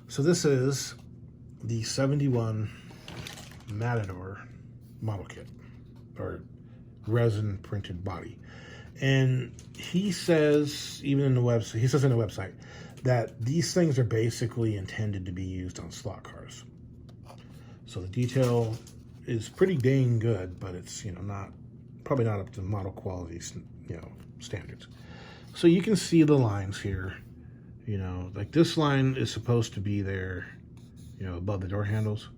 So this is the 71 Matador model kit, or resin printed body. And he says, even in the website, he says in the website that these things are basically intended to be used on slot cars. So the detail is pretty dang good, but it's, you know, probably not up to model quality, you know, standards. So you can see the lines here, you know, like this line is supposed to be there, you know, above the door handles.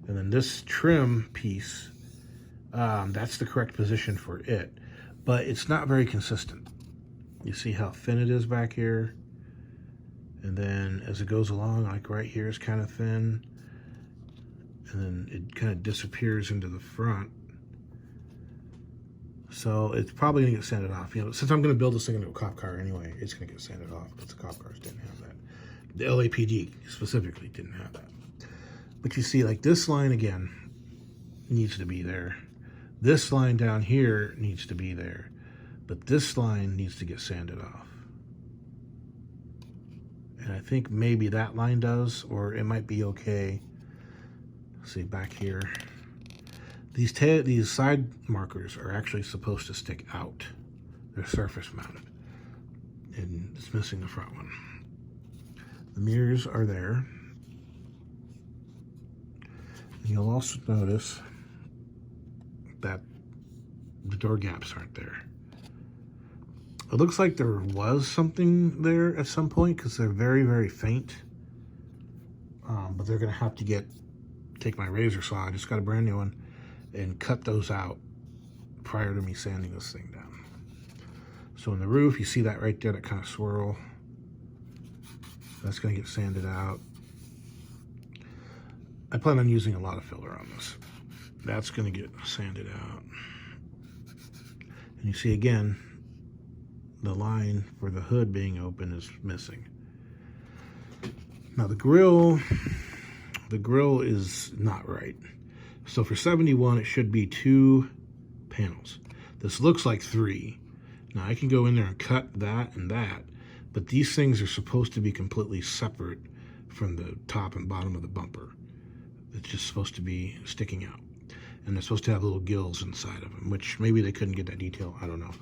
And then this trim piece, that's the correct position for it, but it's not very consistent. You see how thin it is back here? And then as it goes along, like right here is kind of thin. And then it kind of disappears into the front. So it's probably gonna get sanded off. You know, since I'm gonna build this thing into a cop car anyway, it's gonna get sanded off because the cop cars didn't have that. The LAPD specifically didn't have that. But you see, like this line again needs to be there. This line down here needs to be there. But this line needs to get sanded off. And I think maybe that line does, or it might be okay. See back here. These side markers are actually supposed to stick out. They're surface mounted. And it's missing the front one. The mirrors are there. And you'll also notice that the door gaps aren't there. It looks like there was something there at some point because they're very, very faint. But they're gonna have to take my razor saw, I just got a brand new one, and cut those out prior to me sanding this thing down. So in the roof, you see that right there, that kind of swirl. That's gonna get sanded out. I plan on using a lot of filler on this. That's gonna get sanded out. And you see again, the line for the hood being open is missing. Now the grill is not right. So for 71, it should be 2 panels. This looks like 3. Now I can go in there and cut that and that, but these things are supposed to be completely separate from the top and bottom of the bumper. It's just supposed to be sticking out. And they're supposed to have little gills inside of them, which maybe they couldn't get that detail, I don't know.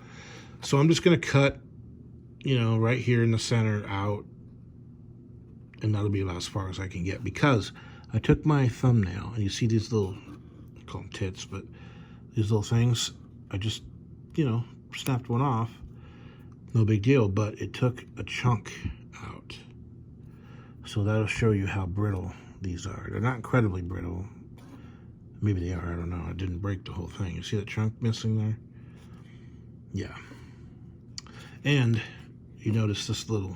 So I'm just gonna cut, you know, right here in the center out, and that'll be about as far as I can get, because I took my thumbnail, and you see these little, I call them tits, but these little things, I just, you know, snapped one off. No big deal, but it took a chunk out. So that'll show you how brittle these are. They're not incredibly brittle. Maybe they are, I don't know. I didn't break the whole thing. You see that chunk missing there? Yeah. And you notice this little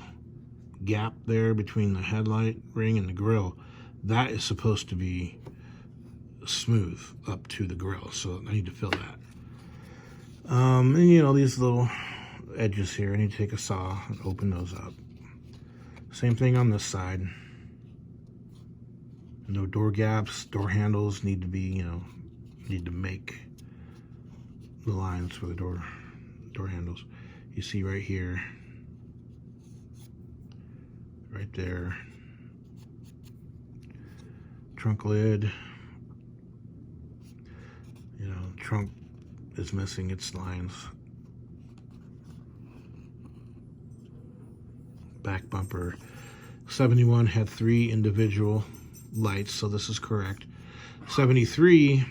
gap there between the headlight ring and the grill. That is supposed to be smooth up to the grill, so I need to fill that. And you know, these little edges here, I need to take a saw and open those up. Same thing on this side. No door gaps, door handles need to be, you know, need to make the lines for the door handles. You see right here, right there. Trunk lid, you know, trunk is missing its lines. Back bumper. 71 had 3 individual lights, so this is correct. 73,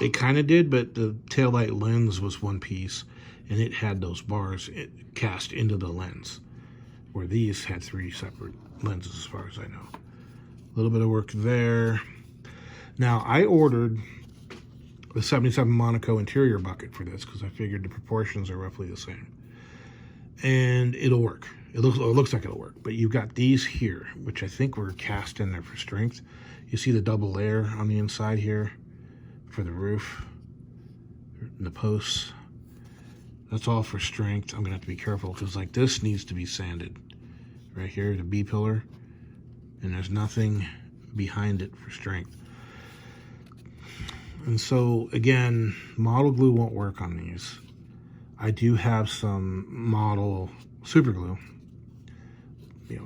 it kind of did, but the taillight lens was one piece, and it had those bars cast into the lens, where these had 3 separate lenses as far as I know. A little bit of work there. Now, I ordered the 77 Monaco interior bucket for this because I figured the proportions are roughly the same. And it'll work. It looks like it'll work. But you've got these here, which I think were cast in there for strength. You see the double layer on the inside here for the roof and the posts. That's all for strength. I'm gonna have to be careful because like this needs to be sanded. Right here, the B pillar. And there's nothing behind it for strength. And so again, model glue won't work on these. I do have some model super glue,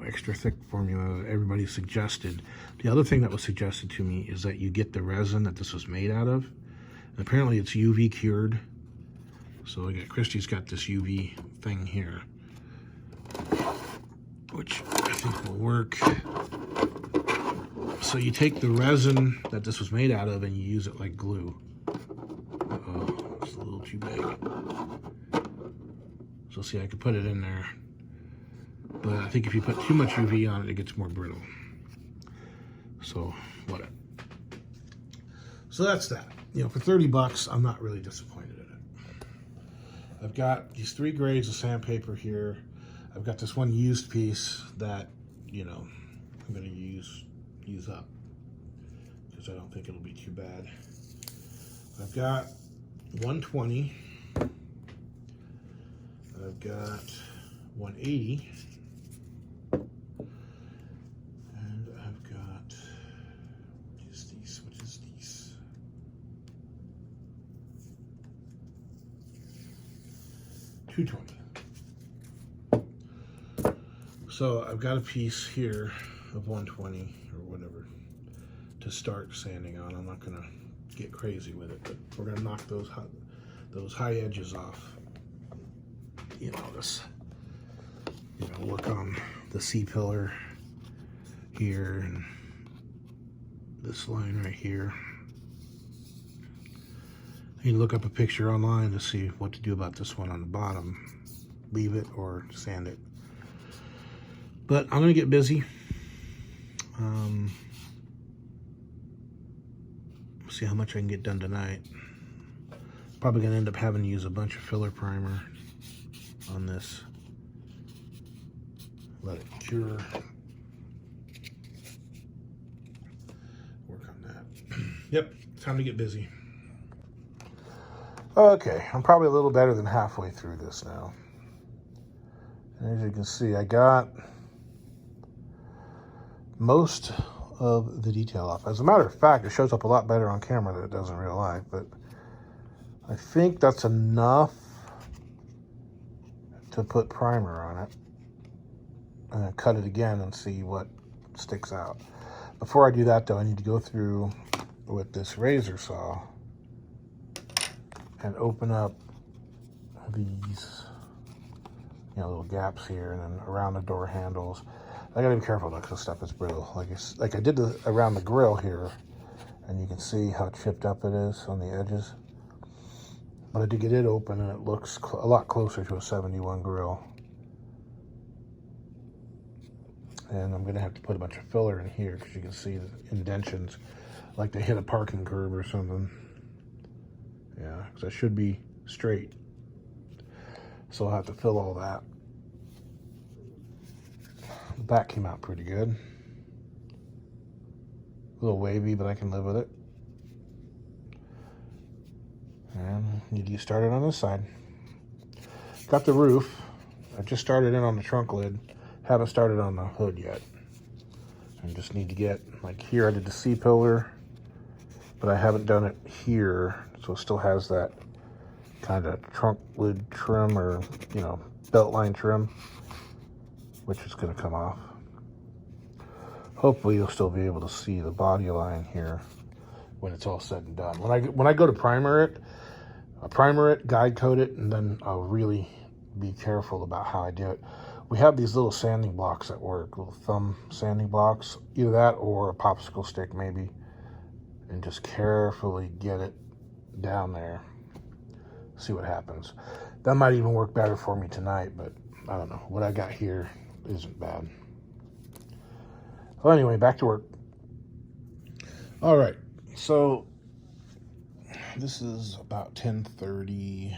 extra thick formula that everybody suggested. The other thing that was suggested to me is that you get the resin that this was made out of. And apparently it's UV cured. So Christy's got this UV thing here, which I think will work. So you take the resin that this was made out of and you use it like glue. Uh-oh, it's a little too big. So see, I could put it in there. But I think if you put too much UV on it, it gets more brittle. So, whatever. So that's that. For 30 bucks, I'm not really disappointed in it. I've got these 3 grades of sandpaper here. I've got this one used piece that, I'm going to use up. Because I don't think it'll be too bad. I've got 120. I've got 180. $220. So I've got a piece here of 120 or whatever to start sanding on. I'm not gonna get crazy with it, but we're gonna knock those high edges off. Work on the C-pillar here and this line right here. You can look up a picture online to see what to do about this one on the bottom. Leave it or sand it. But I'm going to get busy. See how much I can get done tonight. Probably going to end up having to use a bunch of filler primer on this. Let it cure. Work on that. Yep, time to get busy. Okay, I'm probably a little better than halfway through this now. And as you can see, I got most of the detail off. As a matter of fact, it shows up a lot better on camera than it does in real life, but I think that's enough to put primer on it. And then cut it again and see what sticks out. Before I do that though, I need to go through with this razor saw and open up these little gaps here and then around the door handles. I gotta be careful though, because stuff is brittle. Like I did around the grill here, and you can see how chipped up it is on the edges. But I did get it open and it looks a lot closer to a 71 grill. And I'm gonna have to put a bunch of filler in here because you can see the indentions, like they hit a parking curb or something. Yeah, because I should be straight. So I'll have to fill all that. The back came out pretty good. A little wavy, but I can live with it. And need to get started on this side. Got the roof. I just started in on the trunk lid. Haven't started on the hood yet. I just need to get, like here I did the C-pillar, but I haven't done it here, so it still has that kind of trunk lid trim or, belt line trim, which is going to come off. Hopefully you'll still be able to see the body line here when it's all said and done. When I go to primer it, I'll primer it, guide coat it, and then I'll really be careful about how I do it. We have these little sanding blocks at work, little thumb sanding blocks, either that or a popsicle stick maybe, and just carefully get it down there. See what happens. That might even work better for me tonight, but I don't know. What I got here isn't bad. Well, anyway, back to work. All right, so this is about 10:30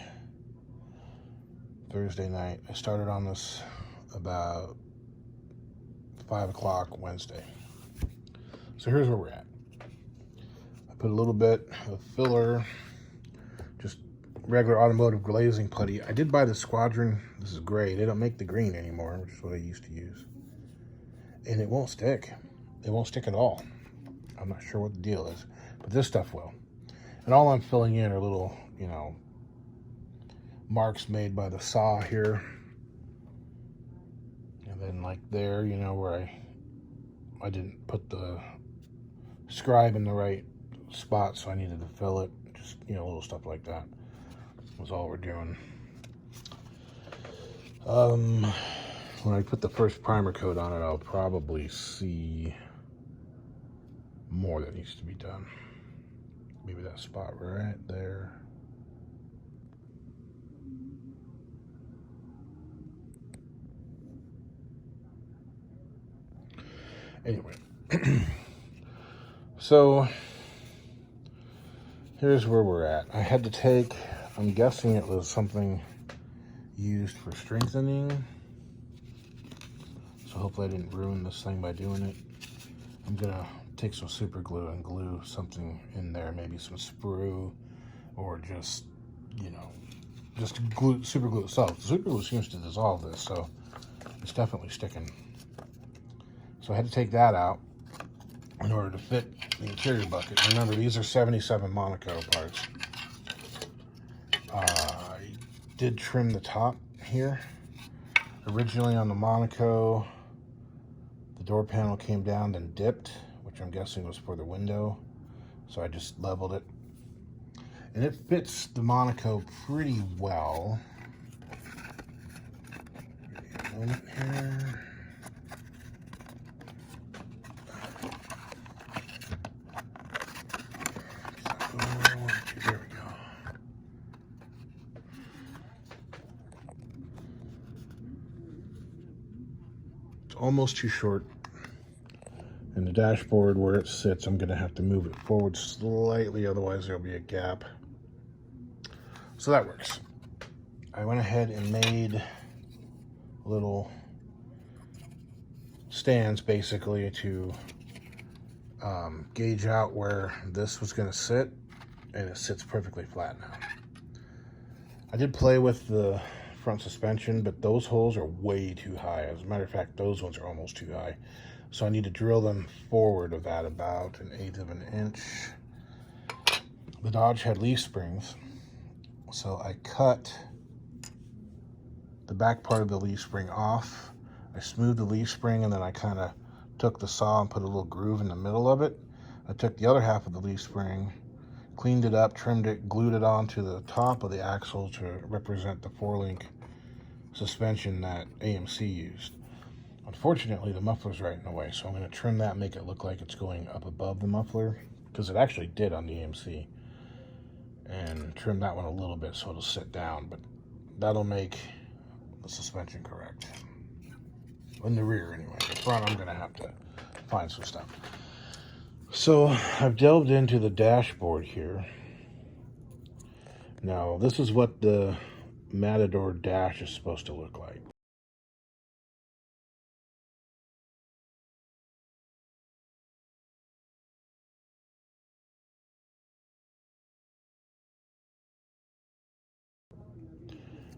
Thursday night. I started on this about 5 o'clock Wednesday. So here's where we're at. I put a little bit of filler, just regular automotive glazing putty. I did buy the Squadron. This is gray. They don't make the green anymore, which is what I used to use. And it won't stick. It won't stick at all. I'm not sure what the deal is, but this stuff will. And all I'm filling in are little, marks made by the saw here. And then like there, you know, where I didn't put the scribe in the right spot, so I needed to fill it. Just, you know, little stuff like that was all we're doing. When I put the first primer coat on it, I'll probably see more that needs to be done. Maybe that spot right there. Anyway, so here's where we're at. I had to take, I'm guessing it was something used for strengthening. So hopefully I didn't ruin this thing by doing it. I'm gonna take some super glue and glue something in there, maybe some sprue, or just, you know, just glue, super glue itself. The super glue seems to dissolve this, so it's definitely sticking. So I had to take that out in order to fit the interior bucket. Remember, these are 77 Monaco parts. I did trim the top here. Originally on the Monaco, the door panel came down then dipped, which I'm guessing was for the window. So I just leveled it. And it fits the Monaco pretty well. Give me a moment here. There we go. It's almost too short. And the dashboard where it sits, I'm going to have to move it forward slightly, otherwise there'll be a gap. So that works. I went ahead and made little stands basically to gauge out where this was going to sit, and it sits perfectly flat now. I did play with the front suspension, but those holes are way too high. As a matter of fact, those ones are almost too high. So I need to drill them forward of that about 1/8 of an inch. The Dodge had leaf springs, so I cut the back part of the leaf spring off. I smoothed the leaf spring, and then I kind of took the saw and put a little groove in the middle of it. I took the other half of the leaf spring, cleaned it up, trimmed it, glued it onto the top of the axle to represent the 4-link suspension that AMC used. Unfortunately, the muffler's right in the way, so I'm going to trim that, make it look like it's going up above the muffler, because it actually did on the AMC, and trim that one a little bit so it'll sit down, but that'll make the suspension correct. In the rear, anyway. The front, I'm going to have to find some stuff. So, I've delved into the dashboard here. Now, this is what the Matador dash is supposed to look like.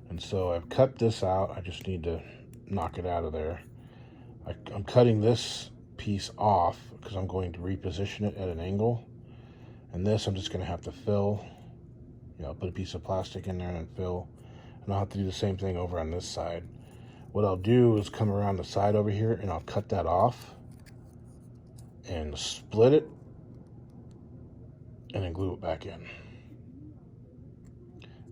And so I've cut this out. I just need to knock it out of there. I'm cutting this piece off because I'm going to reposition it at an angle. And this I'm just going to have to fill. You know, put a piece of plastic in there and fill. And I'll have to do the same thing over on this side. What I'll do is come around the side over here and I'll cut that off and split it and then glue it back in.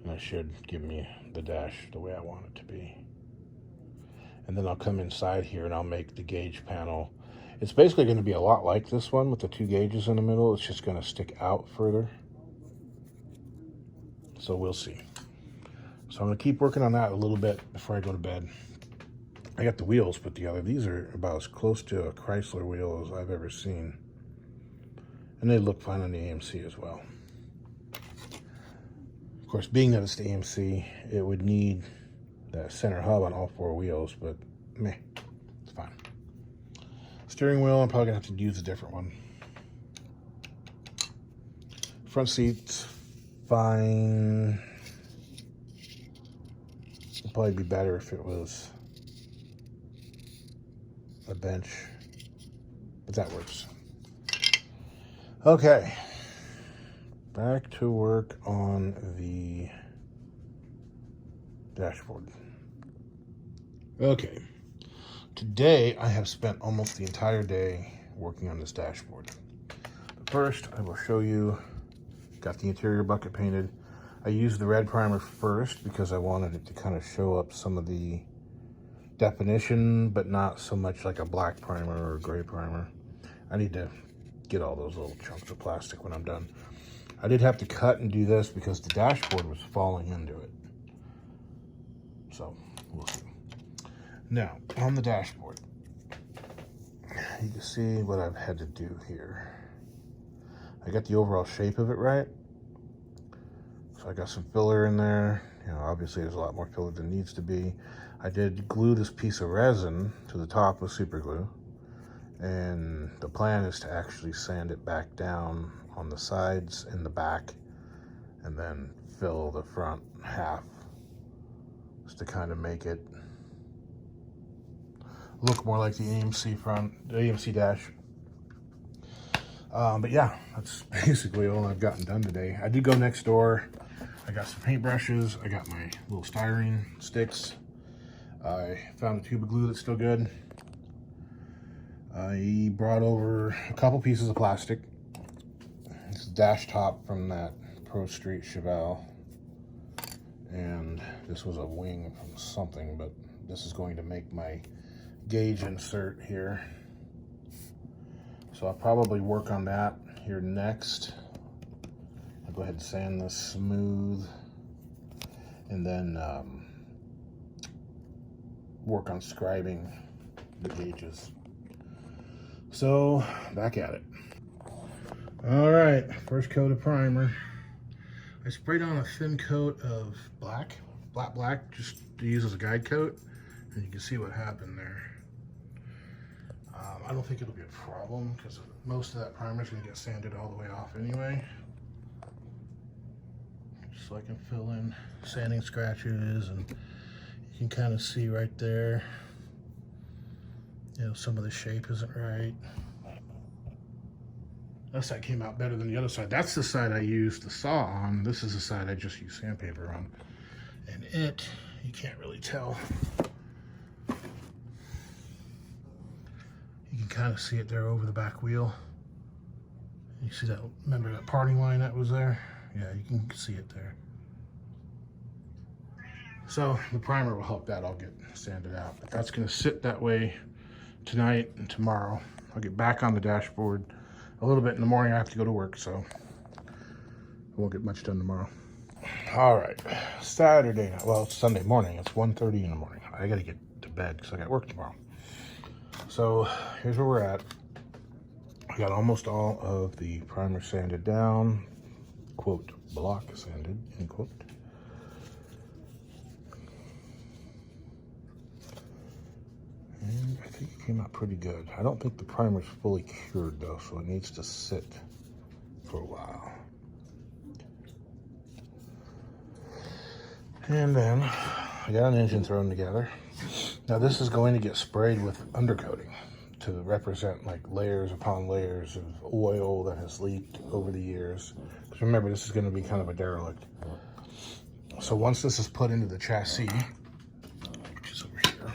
And that should give me the dash the way I want it to be. And then I'll come inside here and I'll make the gauge panel. It's basically going to be a lot like this one with the 2 gauges in the middle. It's just going to stick out further. So we'll see. So I'm going to keep working on that a little bit before I go to bed. I got the wheels put together. These are about as close to a Chrysler wheel as I've ever seen. And they look fine on the AMC as well. Of course, being that it's the AMC, it would need that center hub on all 4 wheels, but meh, it's fine. Steering wheel, I'm probably gonna have to use a different one. Front seats, fine. It'd probably be better if it was a bench, but that works. Okay, back to work on the dashboard. Okay, today I have spent almost the entire day working on this dashboard. But first, I will show you, got the interior bucket painted. I used the red primer first because I wanted it to kind of show up some of the definition, but not so much like a black primer or a gray primer. I need to get all those little chunks of plastic when I'm done. I did have to cut and do this because the dashboard was falling into it. So, we'll see. Now, on the dashboard, you can see what I've had to do here. I got the overall shape of it right. So I got some filler in there. You know, obviously there's a lot more filler than needs to be. I did glue this piece of resin to the top with super glue. And the plan is to actually sand it back down on the sides and the back, and then fill the front half just to kind of make it look more like the AMC front, the AMC dash. But yeah, that's basically all I've gotten done today. I did go next door. I got some paintbrushes. I got my little styrene sticks. I found a tube of glue that's still good. I brought over a couple pieces of plastic. This is dash top from that Pro Street Chevelle. And this was a wing from something, but this is going to make my gauge insert here. So I'll probably work on that here next. I'll go ahead and sand this smooth, and then work on scribing the gauges. So, back at it. All right, first coat of primer. I sprayed on a thin coat of black, just to use as a guide coat, and you can see what happened there. I don't think it'll be a problem because most of that primer is going to get sanded all the way off anyway. So I can fill in sanding scratches, and you can kind of see right there, you know, some of the shape isn't right. That side came out better than the other side. That's the side I used the saw on. This is the side I just used sandpaper on. And it, you can't really tell. You can kind of see it there over the back wheel. You see that, remember that parting line that was there? Yeah, you can see it there. So the primer will help that all get sanded out. But that's gonna sit that way tonight and tomorrow. I'll get back on the dashboard a little bit in the morning. I have to go to work, so I won't get much done tomorrow. All right, Saturday night, well, it's Sunday morning. It's 1:30 in the morning. I gotta get to bed because I got work tomorrow. So here's where we're at. I got almost all of the primer sanded down, quote, block sanded, end quote. And I think it came out pretty good. I don't think the primer's fully cured though, so it needs to sit for a while. And then I got an engine thrown together. Now this is going to get sprayed with undercoating to represent like layers upon layers of oil that has leaked over the years. Because remember, this is going to be kind of a derelict. So once this is put into the chassis, which is over here,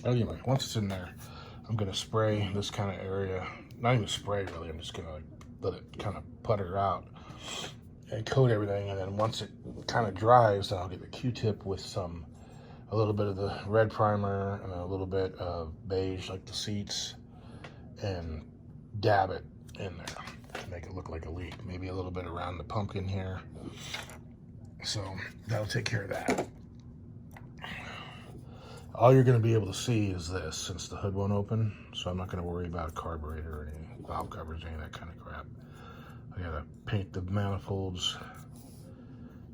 anyway, once it's in there, I'm going to spray this kind of area. Not even spray really, I'm just going to like let it kind of putter out and coat everything, and then once it kind of dries, then I'll get the Q-tip with a little bit of the red primer and a little bit of beige like the seats, and dab it in there to make it look like a leak. Maybe a little bit around the pumpkin here. So that'll take care of that. All you're going to be able to see is this, since the hood won't open, so I'm not going to worry about a carburetor or any valve covers, any of that kind of crap. I gotta paint the manifolds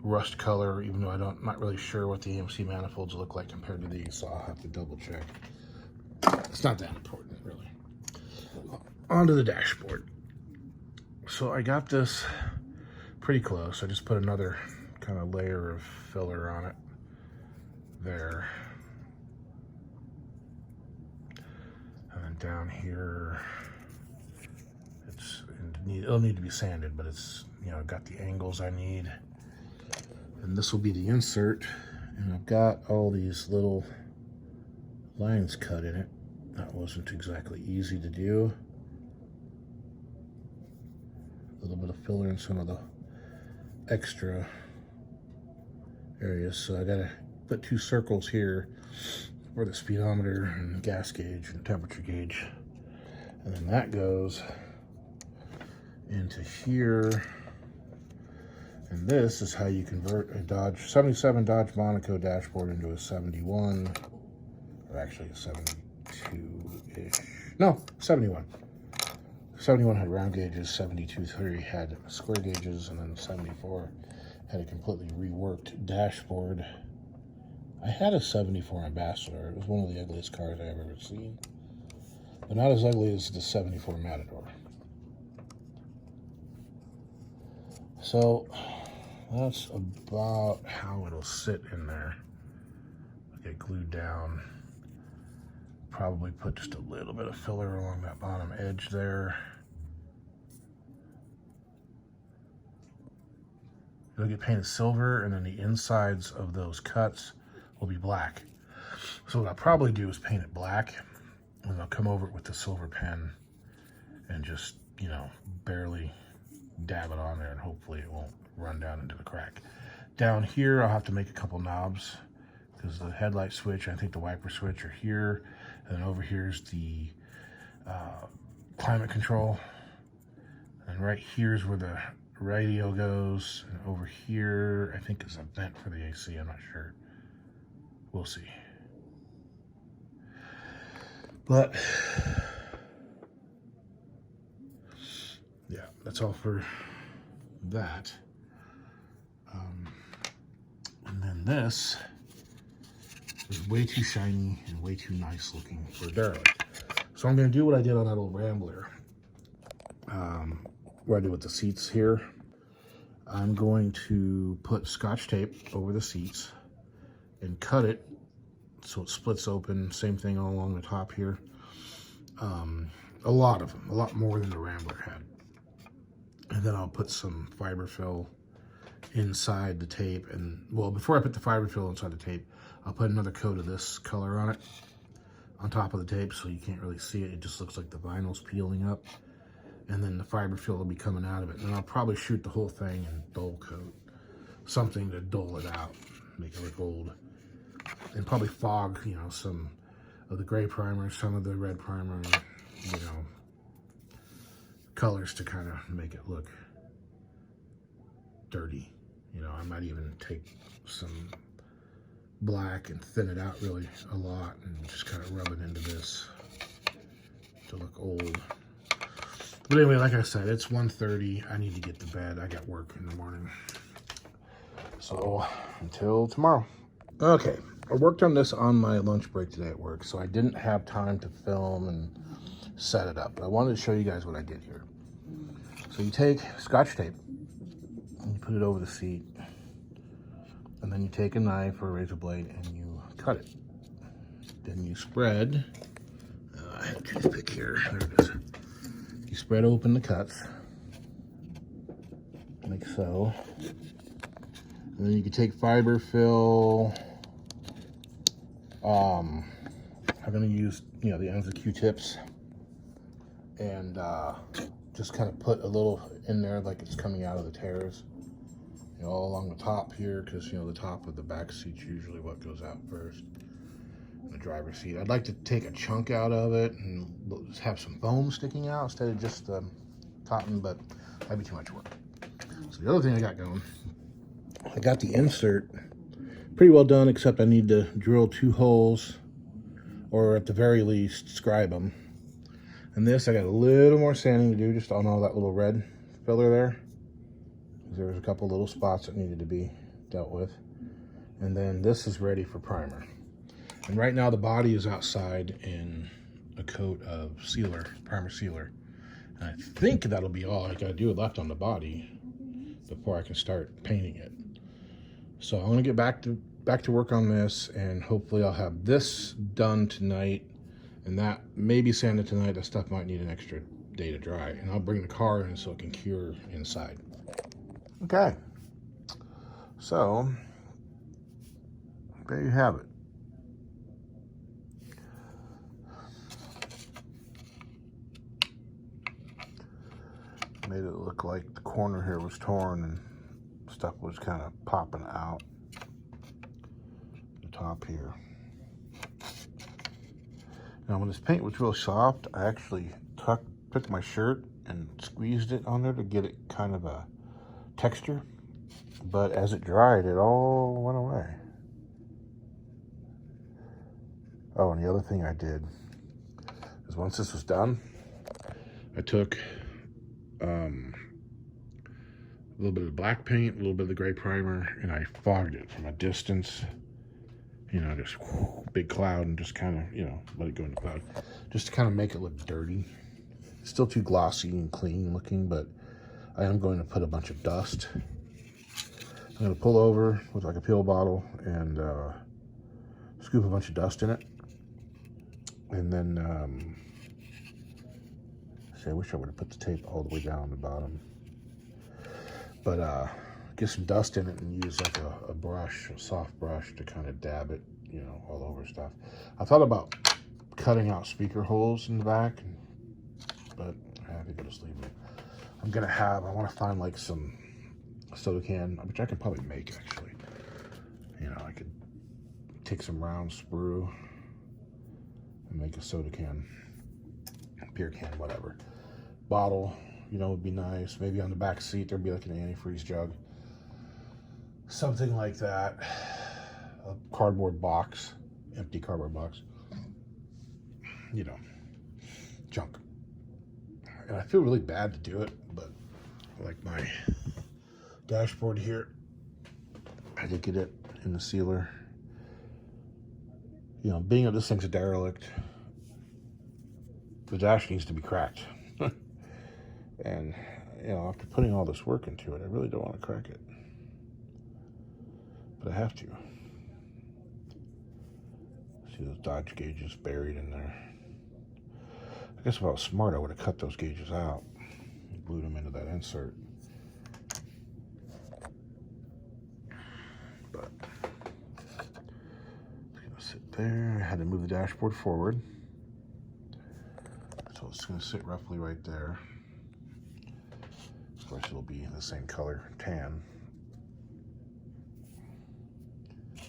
rust color, even though I'm not really sure what the AMC manifolds look like compared to these, so I'll have to double check. It's not that important, really. Onto the dashboard. So I got this pretty close. I just put another kind of layer of filler on it there. And then down here, it'll need to be sanded, but it's, you know, got the angles I need. And this will be the insert. And I've got all these little lines cut in it. That wasn't exactly easy to do. A little bit of filler in some of the extra areas. So I gotta put 2 circles here for the speedometer and gas gauge and temperature gauge. And then that goes into here. And this is how you convert a 77 Dodge Monaco dashboard into a 71, or actually a 72-ish. No, 71. 71 had round gauges, 72-3 had square gauges, and then 74 had a completely reworked dashboard. I had a 74 Ambassador. It was one of the ugliest cars I've ever seen, but not as ugly as the 74 Matador. So that's about how it'll sit in there. Get glued down. Probably put just a little bit of filler along that bottom edge there. It'll get painted silver, and then the insides of those cuts will be black. So what I'll probably do is paint it black, and I'll come over it with the silver pen and just, you know, barely dab it on there, and hopefully it won't run down into the crack. Down here, I'll have to make a couple knobs because the headlight switch, I think the wiper switch are here, and then over here's the climate control, and right here's where the radio goes, and over here I think is a vent for the AC. I'm not sure. We'll see. But yeah, that's all for that. And then this is way too shiny and way too nice looking for a derelict. So I'm going to do what I did on that old Rambler, what I did with the seats here. I'm going to put Scotch tape over the seats and cut it so it splits open. Same thing all along the top here. A lot of them, a lot more than the Rambler had. And then I'll put some fiberfill inside the tape. And well, before I put the fiberfill inside the tape, I'll put another coat of this color on it, on top of the tape, so you can't really see it. It just looks like the vinyl's peeling up. And then the fiberfill will be coming out of it. And I'll probably shoot the whole thing in dull coat, something to dull it out, make it look old. And probably fog, you know, some of the gray primer, some of the red primer, you know, colors to kind of make it look dirty. You know, I might even take some black and thin it out really a lot and just kind of rub it into this to look old. But anyway, like I said, it's 1:30. I need to get to bed. I got work in the morning. So until tomorrow. Okay, I worked on this on my lunch break today at work, so I didn't have time to film and set it up. But I wanted to show you guys what I did here. So you take Scotch tape and you put it over the seat, and then you take a knife or a razor blade and you cut it. Then you spread, I have a toothpick here, there it is. You spread open the cuts, like so. And then you can take fiberfill. I'm gonna use, you know, the ends of Q-tips and just kind of put a little in there like it's coming out of the tears, you know, all along the top here, because, you know, the top of the back seat's usually what goes out first. The driver's seat, I'd like to take a chunk out of it and just have some foam sticking out instead of just cotton, but that'd be too much work. So the other thing I got going, I got the insert pretty well done, except I need to drill 2 holes, or at the very least scribe them. And this, I got a little more sanding to do just on all that little red filler there. There was a couple little spots that needed to be dealt with. And then this is ready for primer. And right now the body is outside in a coat of sealer, primer sealer. And I think that'll be all I gotta do left on the body before I can start painting it. So I'm gonna get back to work on this, and hopefully I'll have this done tonight, and that maybe sanded tonight. That stuff might need an extra day to dry, and I'll bring the car in so it can cure inside. Okay, So, there you have it. Made it look like the corner here was torn and stuff was kind of popping out the top here. Now, when this paint was real soft, I actually took my shirt and squeezed it on there to get it kind of a texture. But as it dried, it all went away. Oh, and the other thing I did is once this was done, I took a little bit of the black paint, a little bit of the gray primer, and I fogged it from a distance. You know, just big cloud and just kind of, you know, let it go in the cloud. Just to kind of make it look dirty. Still too glossy and clean looking, but I am going to put a bunch of dust. I'm going to pull over with like a pill bottle and scoop a bunch of dust in it. And then, see, I wish I would have put the tape all the way down the bottom. But get some dust in it and use like a brush, a soft brush to kind of dab it, you know, all over stuff. I thought about cutting out speaker holes in the back, but I think I'll just leave it. I want to find like some soda can, which I could probably make actually. You know, I could take some round sprue and make a soda can, beer can, whatever. Bottle, you know, would be nice. Maybe on the back seat there'd be like an antifreeze jug. Something like that. A cardboard box, empty cardboard box. You know, junk. And I feel really bad to do it, but like my dashboard here, I did get it in the sealer. You know, being that this thing's a derelict, the dash needs to be cracked. And, you know, after putting all this work into it, I really don't want to crack it. But I have to. See those Dodge gauges buried in there. I guess if I was smart, I would have cut those gauges out and glued them into that insert. But it's gonna sit there. I had to move the dashboard forward. So it's gonna sit roughly right there. Of course, it'll be the same color, tan. I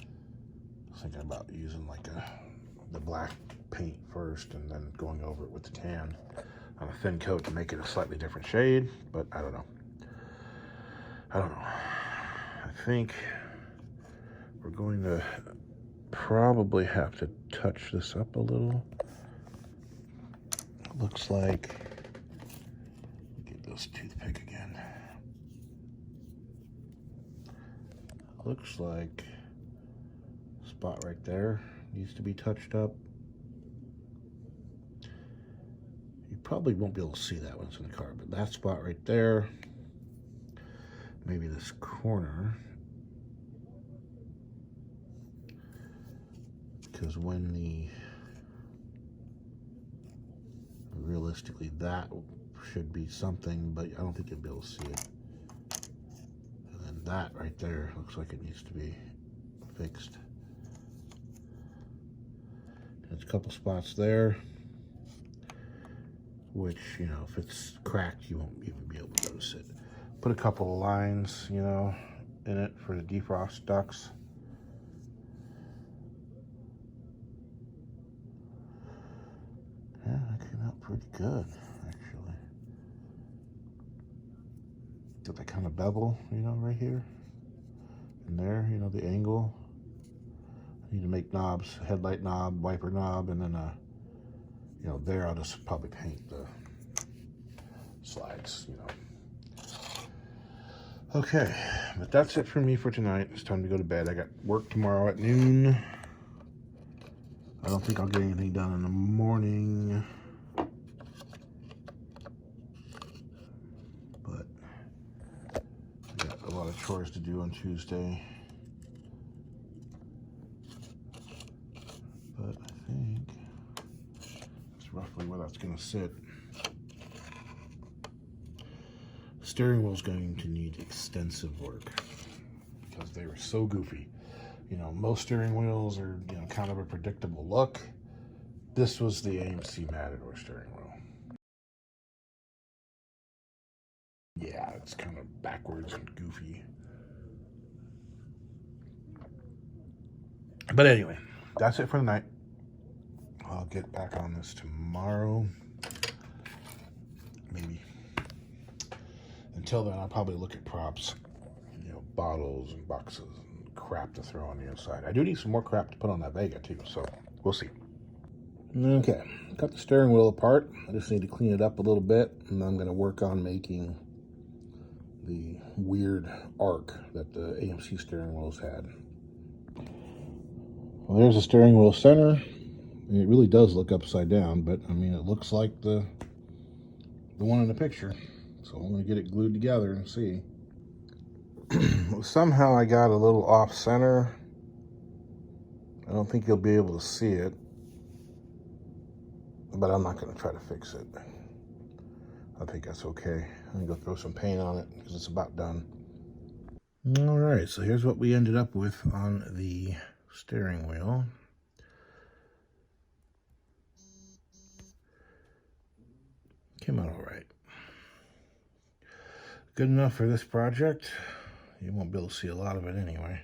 was thinking about using like the black paint first and then going over it with the tan on a thin coat to make it a slightly different shade, but I don't know. I think we're going to probably have to touch this up a little. Looks like, get this toothpick again. Looks like spot right there needs to be touched up. You probably won't be able to see that when it's in the car, but that spot right there, maybe this corner, because when realistically that should be something, but I don't think you'll be able to see it. And then that right there looks like it needs to be fixed. There's a couple spots there, which, you know, if it's cracked, you won't even be able to notice it. Put a couple of lines, you know, in it for the defrost ducts. Yeah, that came out pretty good, actually. Got that kind of bevel, you know, right here. And there, you know, the angle. I need to make knobs, headlight knob, wiper knob, and then, you know, there I'll just probably paint the slides, you know. Okay, but that's it for me for tonight. It's time to go to bed. I got work tomorrow at noon. I don't think I'll get anything done in the morning. But I got a lot of chores to do on Tuesday. But I think that's roughly where that's going to sit. The steering wheel is going to need extensive work because they were so goofy. You know, most steering wheels are, you know, kind of a predictable look. This was the AMC Matador steering wheel. Yeah, it's kind of backwards and goofy. But anyway, that's it for tonight. I'll get back on this tomorrow. Maybe. Until then, I'll probably look at props. You know, bottles and boxes and crap to throw on the inside. I do need some more crap to put on that Vega too, so we'll see. Okay, cut the steering wheel apart. I just need to clean it up a little bit, and I'm going to work on making the weird arc that the AMC steering wheels had. Well, there's the steering wheel center. It really does look upside down, but I mean, it looks like the one in the picture. So I'm going to get it glued together and see. Somehow I got a little off center. I don't think you'll be able to see it, but I'm not going to try to fix it. I think that's okay. I'm going to go throw some paint on it because it's about done. All right, so here's what we ended up with on the steering wheel. Came out all right. Good enough for this project. You won't be able to see a lot of it anyway.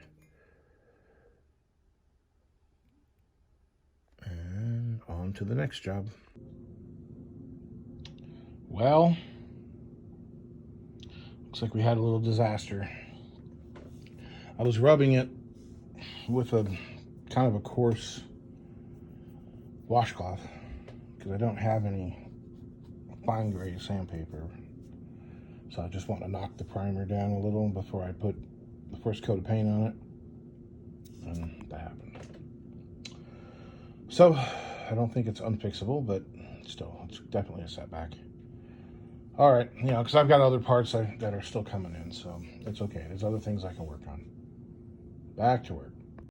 And on to the next job. Well, looks like we had a little disaster. I was rubbing it with a kind of a coarse washcloth because I don't have any fine grade sandpaper. So I just want to knock the primer down a little before I put the first coat of paint on it. And that happened. So I don't think it's unfixable, but still, it's definitely a setback. All right, you know, because I've got other parts that are still coming in, so it's okay. There's other things I can work on. Back to work.